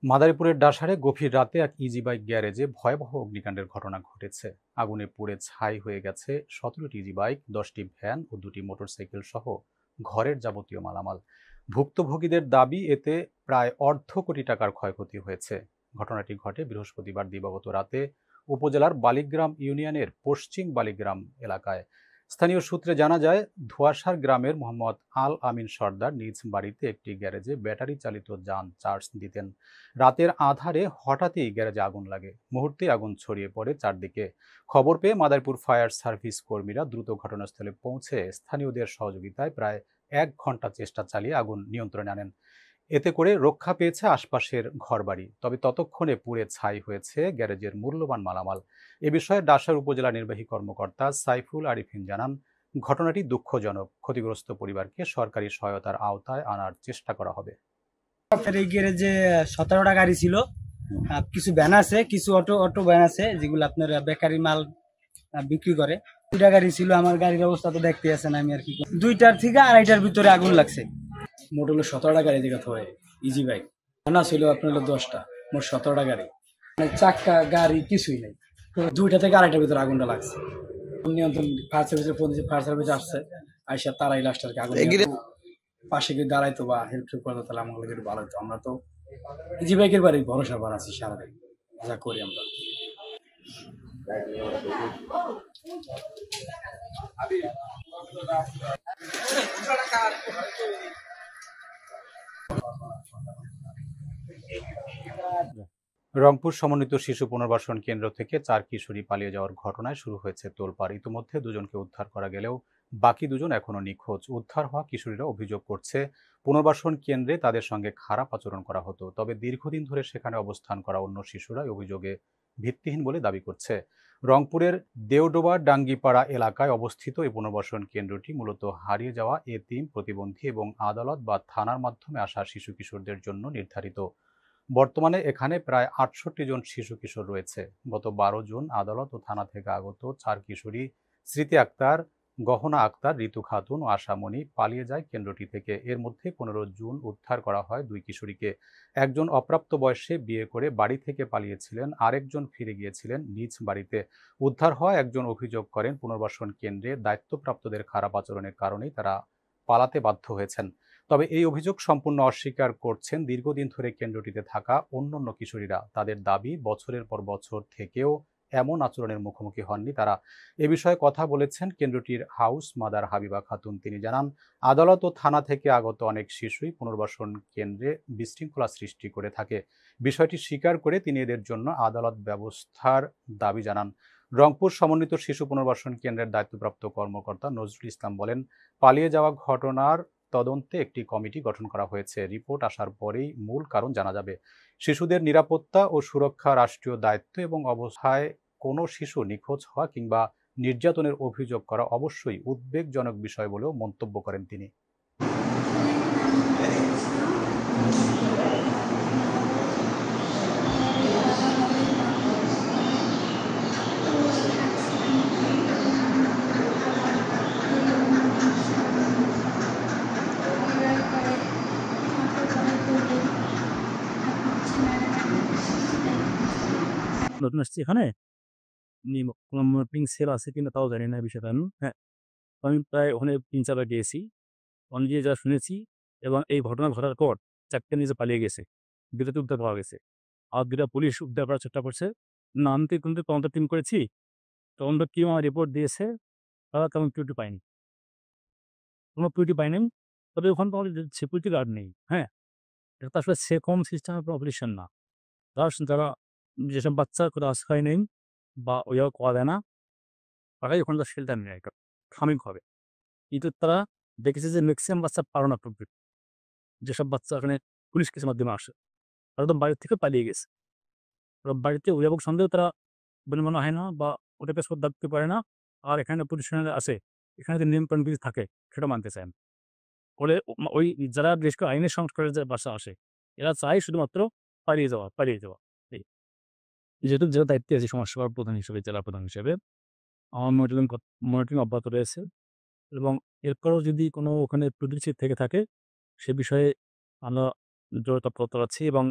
মাদারীপুরের ডাসারে গভীর রাতে এক ইজি বাইক গ্যারেজে ভয়াবহ অগ্নিকাণ্ডের ঘটনা ঘটেছে। আগুনে পুড়ে ছাই হয়ে গেছে ১৭টি ইজি বাইক, ১০টি ভ্যান ও ২টি মোটরসাইকেল সহ ঘরের যাবতীয় মালামাল। ভুক্তভোগীদের দাবি, এতে প্রায় অর্ধ কোটি টাকার ক্ষয়ক্ষতি হয়েছে। ঘটনাটি ঘটে বৃহস্পতিবার দিবাগত রাতে উপজেলার বালিগ্রাম ইউনিয়নের পশ্চিম বালিগ্রাম এলাকায়। স্থানীয় সূত্রে জানা যায়, ধোয়াশার গ্রামের মোহাম্মদ আল আমিন সর্দার নিজ বাড়িতে একটি গ্যারেজে ব্যাটারি চালিত যান চার্জ দিতেন। রাতের আঁধারে হঠাৎই গ্যারেজে আগুন লাগে। মুহূর্তে আগুন ছড়িয়ে পড়ে চারদিকে। খবর পেয়ে মাদারীপুর ফায়ার সার্ভিস কর্মীরা দ্রুত ঘটনাস্থলে পৌঁছে স্থানীয়দের সহযোগিতায় প্রায় ১ ঘণ্টা চেষ্টা চালিয়ে আগুন নিয়ন্ত্রণে আনেন। এতে করে রক্ষা পেয়েছে আশপাশের ঘরবাড়ি। তবে ততক্ষণে পুড়ে ছাই হয়েছে গ্যারেজের মূল্যবান মালামাল। এ বিষয়ে ডাসার উপজেলা নির্বাহী কর্মকর্তা সাইফুল আরিফিন জানান, ঘটনাটি দুঃখজনক। ক্ষতিগ্রস্ত পরিবারকে সরকারি সহায়তার আওতায় আনার চেষ্টা করা হবে। আপনার এই গ্যারেজে ১৭টা গাড়ি ছিল, কিছু ভ্যান আছে, কিছু অটো অটো ভ্যান আছে যেগুলো আপনার বেকারি মাল বিক্রি করে। 2টা গাড়ি ছিল। আমার গাড়ির অবস্থা তো দেখতে আছেন, আমি আর কি 2টার থেকে 2:30টার ভিতরে আগুন লাগছে। মোট হলো 17টা গাড়ি থেকে হয় ইজি বাইক। আনা ছিল আপনার হলো 10টা, মোট 17টা গাড়ি। মানে চাক্কা গাড়ি কিছুই নেই। 2টা থেকে 2:30টার ভিতরে আগুনটা লাগছে। নিয়ন্ত্রণ ফায়ার সার্ভিসের ফোন দিয়েছে, ফায়ার সার্ভিস আসছে, আইসা তারাই লাস্টারকে আগুন পাশে গিয়ে দাঁড়াইতো বা হেল্প করতো, তাহলে আমাদের একটু ভালো হতো। আমরা তো ইজি বাইকের বাড়ি ভরসা বাড়াচ্ছি সারাদিন, যা করি আমরা। রংপুর সমন্বিত শিশু পুনর্বাসন কেন্দ্র থেকে ৪ কিশোরী পালিয়ে যাওয়ার ঘটনায় শুরু হয়েছে তোলপাড়। ইতিমধ্যে ২জনকে উদ্ধার করা গেলেও বাকি ২জন এখনো নিখোঁজ। উদ্ধার হওয়া কিশোরীরা অভিযোগ করছে, পুনর্বাসন কেন্দ্রে তাদের সঙ্গে খারাপ আচরণ করা হতো। তবে দীর্ঘদিন ধরে সেখানে অবস্থান করা অন্য শিশুরা এই অভিযোগে ভিত্তিহীন বলে দাবি করছে। রংপুরের দেওডোবা ডাঙ্গিপাড়া এলাকায় অবস্থিত এই পুনর্বাসন কেন্দ্রটি মূলত হারিয়ে যাওয়া এতিম, প্রতিবন্ধী এবং আদালত বা থানার মাধ্যমে আসা শিশু কিশোরদের জন্য নির্ধারিত। বর্তমানে এখানে প্রায় ৬৮ জন শিশু কিশোর রয়েছে। গত ১২ জুন আদালত ও থানা থেকে আগত ৪ কিশোরী স্মৃতি আক্তার, গহনা আক্তার, ঋতু খাতুন ও আশামণি পালিয়ে যায় কেন্দ্রটি থেকে। এর মধ্যে ১৫ জুন উদ্ধার করা হয় ২ কিশোরীকে। একজন অপ্রাপ্ত বয়সে বিয়ে করে বাড়ি থেকে পালিয়েছিলেন, আরেকজন ফিরে গিয়েছিলেন নিজ বাড়িতে। উদ্ধার হওয়া একজন অভিযোগ করেন, পুনর্বাসন কেন্দ্রে দায়িত্বপ্রাপ্তদের খারাপ আচরণের কারণেই তারা পালাতে বাধ্য হয়েছেন। তবে এই অভিযোগ সম্পূর্ণ অস্বীকার করছেন দীর্ঘদিন ধরে কেন্দ্রটিতে থাকা অন্যান্য কিশোরীরা। তাদের দাবি, বছরের পর বছর থেকেও এমন আচরণের মুখোমুখি হননি তারা। এ বিষয়ে কথা বলেছেন কেন্দ্রটির হাউস মাদার হাবিবা খাতুন। তিনি জানান, আদালত ও থানা থেকে আগত অনেক শিশুই পুনর্বাসন কেন্দ্রে বিশৃঙ্খলা সৃষ্টি করে থাকে। বিষয়টি স্বীকার করে তিনি এদের জন্য আদালত ব্যবস্থার দাবি জানান। রংপুর সমন্বিত শিশু পুনর্বাসন কেন্দ্রের দায়িত্বপ্রাপ্ত কর্মকর্তা নজরুল ইসলাম বলেন, পালিয়ে যাওয়া ঘটনার তদন্তে একটি কমিটি গঠন করা হয়েছে। রিপোর্ট আসার পরেই মূল কারণ জানা যাবে। শিশুদের নিরাপত্তা ও সুরক্ষা রাষ্ট্রীয় দায়িত্ব এবং অবস্থায় কোনো শিশু নিখোঁজ হওয়া কিংবা নির্যাতনের অভিযোগ করা অবশ্যই উদ্বেগজনক বিষয় বলেও মন্তব্য করেন তিনি। নতুন আসছি এখানে, কোনো মনিটরিং সেল আছে কিনা তাও জানি না বিষয়টা আমি। হ্যাঁ, আমি প্রায় ওখানে ৩-৪ বার গিয়েছি। ওখানে গিয়ে যা শুনেছি, এবং এই ঘটনা ঘটার পর ৪টে নিজে পালিয়ে গেছে, ২টাতে উদ্ধার পাওয়া গেছে। আর ২টা পুলিশ উদ্ধার করার চেষ্টা করছে। না, আমি তো কিন্তু তদন্ত টিম করেছি। তদন্ত টিম আমার রিপোর্ট দিয়েছে, তারা তেমন কিউটি পায়নি, কোনো কিউটি পায়নি। তবে ওখানে তো আমাদের সিকিউরিটি গার্ড নেই। হ্যাঁ, এটা তো আসলে সেরকম সিস্টেমের অপারেশন না। যারা যেসব বাচ্চা কোনো আশ্রয় নেই বা ওইভাবে করা যায় না, তারাই ওখানকার শেল্টার নেয় সাময়িকভাবে। কিন্তু তারা দেখেছে যে ম্যাক্সিমাম বাচ্চা পারে না কমপ্লিট। যেসব বাচ্চা এখানে পুলিশ কেসের মাধ্যমে আসে, তারা তো বাড়ির থেকে পালিয়ে গেছে। ওরা বাড়িতে অভিভাবক সন্দেহ তারা মনে হয় না বা ওটা পেশ করতে পারে না। আর এখানে পুলিশ আছে, এখানে যে নিয়ম কানুন থাকে সেটা মানতে চায় না। ফলে ওই যারা দেশ আইনের সংস্কারের যে বাসা আসে, এরা চায় শুধুমাত্র পালিয়ে যাওয়া। এই যেহেতু জেলা দায়িত্বে আছে সমাজসেবার প্রধান হিসেবে, জেলা প্রধান হিসেবে আমার মনিটরিং অব্যাহত রয়েছে। এবং এরপরেও যদি কোনো ওখানে প্রতিবেশী থেকে থাকে, সে বিষয়ে আমরা জোর তৎপরতা চালাচ্ছি এবং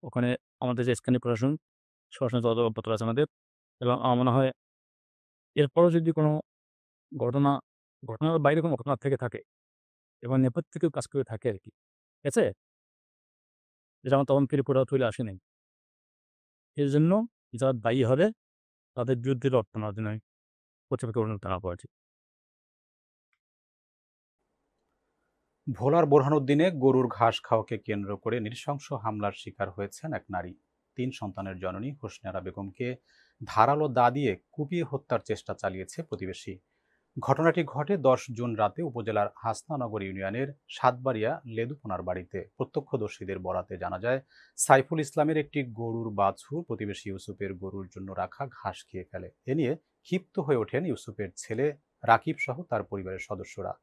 ওখানে আমাদের যে স্থানীয় প্রশাসন সরাসরি তদন্ত আছে আমাদের, এবং আমার মনে হয় এরপরও যদি কোনো ঘটনা ঘটনার বাইরে কোনো ঘটনা থেকে থাকে এবং নেপথ্যে কেউ কাজ করে থাকে আর কি, ঠিক আছে, যেটা আমার তদন্তের রিপোর্ট চলে আসেনি, এর জন্য যারা দায়ী হবে তাদের বিরুদ্ধে রক্ত নেওয়ার জন্য কর্তৃপক্ষের টাকা পড়েছে। ভোলার বোরহানুদ্দিনে গরুর ঘাস খাওয়াকে কেন্দ্র করে নৃশংস হামলার শিকার হয়েছেন এক নারী। 3 সন্তানের জননী হোসনে বেগমকে ধারালো দা দিয়ে কুপিয়ে হত্যার চেষ্টা চালিয়েছে প্রতিবেশী। ঘটনাটি ঘটে 10 জুন রাতে উপজেলার হাসনানগর ইউনিয়নের সাতবাড়িয়া লেদুপোনার বাড়িতে। প্রত্যক্ষদর্শীদের বরাতে জানা যায়, সাইফুল ইসলামের একটি গরুর বাছুর প্রতিবেশী ইউসুফের গরুর জন্য রাখা ঘাস খেয়ে ফেলে। এ নিয়ে ক্ষিপ্ত হয়ে ওঠেন ইউসুফের ছেলে রাকিব সহ তার পরিবারের সদস্যরা।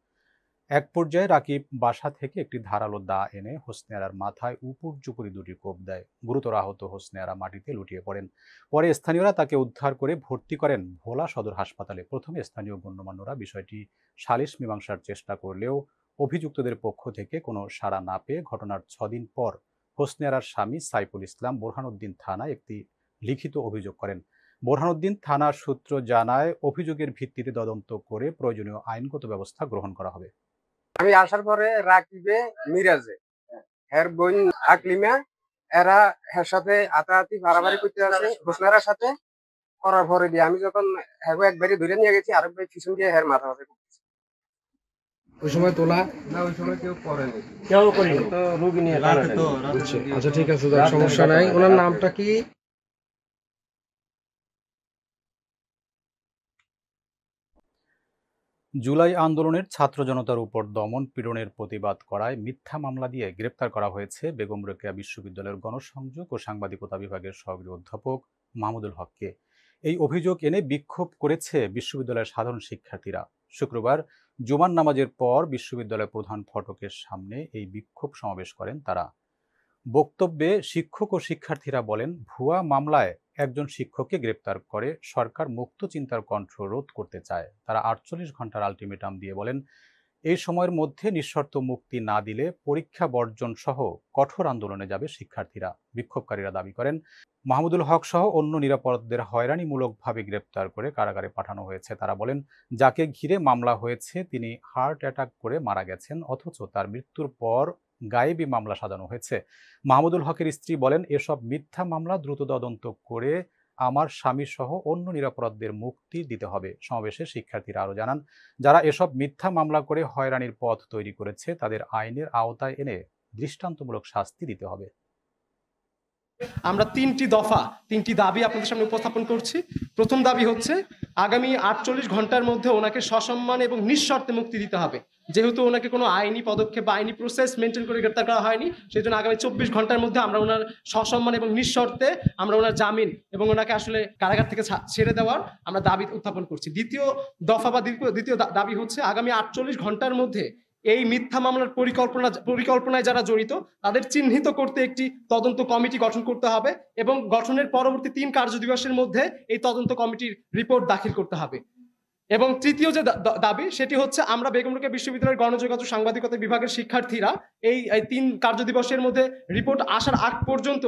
এক পর্যায়ে রাকিব বাসা থেকে একটি ধারালো দা এনে হোসনে আরার মাথায় উপর্যুপরি 2টি কোপ দেয়। গুরুতর আহত হোসনে আরা মাটিতে লুটিয়ে পড়েন। পরে স্থানীয়রা তাকে উদ্ধার করে ভর্তি করেন ভোলা সদর হাসপাতালে। প্রথমে স্থানীয় গণ্যমান্যরা বিষয়টি সালিশ মীমাংসার চেষ্টা করলেও অভিযুক্তদের পক্ষ থেকে কোনো সাড়া না পেয়ে ঘটনার 6 দিন পর হোসনে আরার স্বামী সাইফুল ইসলাম বোরহানুদ্দিন থানায় একটি লিখিত অভিযোগ করেন। বোরহানুদ্দিন থানার সূত্র জানায়, অভিযোগের ভিত্তিতে তদন্ত করে প্রয়োজনীয় আইনগত ব্যবস্থা গ্রহণ করা হবে। আমি আসার পরে রাকিবে মিরাজে এর বোন আকলিমা এরা এর সাথে হাতাহাতি মারামারি করতে আছে হোসনারার সাথে। করার পরে দিয়ে আমি যখন হ্যাঁ একবারই ধরে নিয়ে গেছি, আরেক ভাই পিছন দিয়ে হের মাথা মাথা করতেছে। ওই সময় তোলা না, ওই সময় কেউ করেনি, কেউ করিনি তো রোগী নিয়ে বুঝছি। আচ্ছা ঠিক আছে, সমস্যা নাই। ওনার নামটা কি? জুলাই আন্দোলনের ছাত্র জনতার উপর দমন পীড়নের প্রতিবাদ করায় মিথ্যা মামলা দিয়ে গ্রেপ্তার করা হয়েছে বেগম রোকেয়া বিশ্ববিদ্যালয়ের গণসংযোগ ও সাংবাদিকতা বিভাগের সহযোগী অধ্যাপক মাহমুদুল হককে। এই অভিযোগ এনে বিক্ষোভ করেছে বিশ্ববিদ্যালয়ের সাধারণ শিক্ষার্থীরা। শুক্রবার জুমার নামাজের পর বিশ্ববিদ্যালয়ের প্রধান ফটকের সামনে এই বিক্ষোভ সমাবেশ করেন তারা। বক্তব্যে শিক্ষক ও শিক্ষার্থীরা বলেন, ভুয়া মামলায় একজন শিক্ষককে গ্রেপ্তার করে সরকার মুক্ত চিন্তার কণ্ঠ রোধ করতে চায়। তারা 48 ঘন্টার আলটিমেটাম দিয়ে বলেন, এই সময়ের মধ্যে নিঃশর্ত মুক্তি না দিলে পরীক্ষা বর্জন সহ কঠোর আন্দোলনে যাবে শিক্ষার্থীরা। বিক্ষোভকারীরা দাবি করেন, মাহমুদুল হক সহ অন্য নিরাপরাধীদের হয়রানিমূলকভাবে গ্রেপ্তার করে কারাগারে পাঠানো হয়েছে। তারা বলেন, যাকে ঘিরে মামলা হয়েছে তিনি হার্ট অ্যাটাক করে মারা গেছেন, অথচ তার মৃত্যুর পর গায়েবী মামলা সাজানো হয়েছে। মাহমুদুল হকের স্ত্রী বলেন, এসব মিথ্যা মামলা দ্রুত তদন্ত করে আমার স্বামী সহ অন্য নিরাপরাধীদের মুক্তি দিতে হবে। সমাবেশে শিক্ষার্থীরা আরও জানান, যারা এসব মিথ্যা মামলা করে হয়রানির পথ তৈরি করেছে তাদের আইনের আওতায় এনে দৃষ্টান্তমূলক শাস্তি দিতে হবে। আমরা 3টি দাবি আপনাদের সামনে উপস্থাপন করছি। প্রথম দাবি হচ্ছে, আগামী 48 ঘন্টার মধ্যে ওনাকে সসম্মানে এবং নিঃশর্তে মুক্তি দিতে হবে। যেহেতু ওনাকে কোনো আইনি পদক্ষেপ বা আইনি প্রসেস মেনটেন করে গ্রেপ্তার করা হয়নি, সেই জন্য আগামী 24 ঘন্টার মধ্যে আমরা ওনার সসম্মান এবং নিঃশর্তে আমরা ওনার জামিন এবং ওনাকে আসলে কারাগার থেকে ছেড়ে দেওয়ার আমরা দাবি উত্থাপন করছি। দ্বিতীয় দফা বা দ্বিতীয় দাবি হচ্ছে, আগামী 48 ঘন্টার মধ্যে এই মিথ্যা মামলার পরিকল্পনায় যারা জড়িত তাদের চিহ্নিত করতে একটি তদন্ত কমিটি গঠন করতে হবে এবং গঠনের পরবর্তী 3 কার্যদিবসের মধ্যে এই তদন্ত কমিটির রিপোর্ট দাখিল করতে হবে। এবং তৃতীয় যে দাবি সেটি হচ্ছে, আমরা বেগম রোকেয়া বিশ্ববিদ্যালয়ের গণযোগাযোগ সাংবাদিকতা বিভাগের শিক্ষার্থীরা এই 3 কার্যদিবসের মধ্যে রিপোর্ট আসার আগ পর্যন্ত